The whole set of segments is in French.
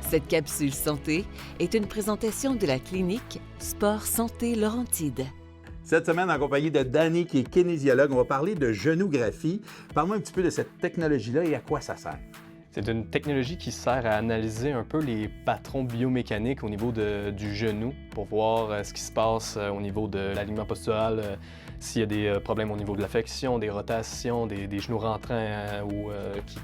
Cette capsule santé est une présentation de la clinique Sport Santé Laurentide. Cette semaine, en compagnie de Danny, qui est kinésiologue, on va parler de genographie. Parle-moi un petit peu de cette technologie-là et à quoi ça sert. C'est une technologie qui sert à analyser un peu les patrons biomécaniques au niveau du genou pour voir ce qui se passe au niveau de l'alignement postural, s'il y a des problèmes au niveau de la flexion, des rotations, des genoux rentrants ou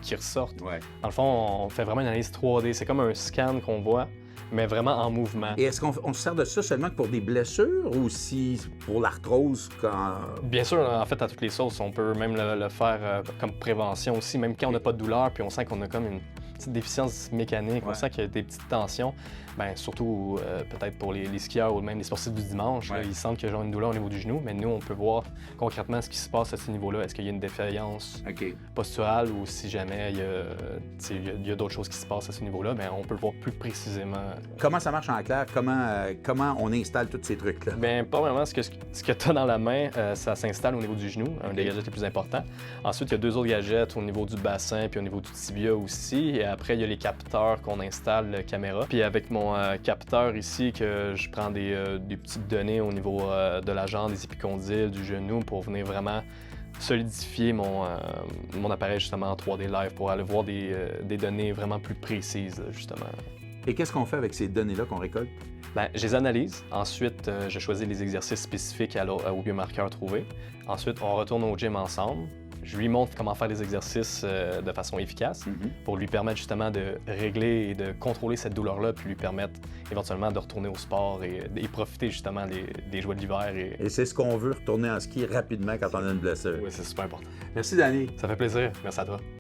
qui ressortent. Ouais. Dans le fond, on fait vraiment une analyse 3D. C'est comme un scan qu'on voit, mais vraiment en mouvement. Et est-ce qu'on se sert de ça seulement pour des blessures ou si pour l'arthrose quand... Bien sûr, en fait, à toutes les sauces, on peut même le faire comme prévention aussi, même quand on n'a pas de douleur, puis on sent qu'on a comme une petite déficience mécanique, on sent qu'il y a des petites tensions, bien, surtout peut-être pour les skieurs ou même les sportifs du dimanche, là, ils sentent qu'il y a genre une douleur au niveau du genou, mais nous, on peut voir concrètement ce qui se passe à ce niveau-là. Est-ce qu'il y a une défaillance posturale ou si jamais il y a d'autres choses qui se passent à ce niveau-là, bien, on peut le voir plus précisément. Comment ça marche en clair? Comment on installe tous ces trucs-là? Bien, premièrement, ce que tu as dans la main, ça s'installe au niveau du genou, un des gadgets les plus importants. Ensuite, il y a deux autres gadgets au niveau du bassin puis au niveau du tibia aussi. Et après, il y a les capteurs qu'on installe, caméra. Puis avec mon capteur ici, que je prends des petites données au niveau de la jambe, des épicondyles, du genou pour venir vraiment solidifier mon appareil justement en 3D live pour aller voir des données vraiment plus précises, justement. Et qu'est-ce qu'on fait avec ces données-là qu'on récolte? Bien, je les analyse. Ensuite, je choisis les exercices spécifiques au biomarqueur trouvé. Ensuite, on retourne au gym ensemble. Je lui montre comment faire les exercices de façon efficace pour lui permettre justement de régler et de contrôler cette douleur-là, puis lui permettre éventuellement de retourner au sport et profiter justement des joies de l'hiver. Et c'est ce qu'on veut, retourner en ski rapidement quand on a une blessure. Oui, c'est super important. Merci, Danny. Ça fait plaisir. Merci à toi.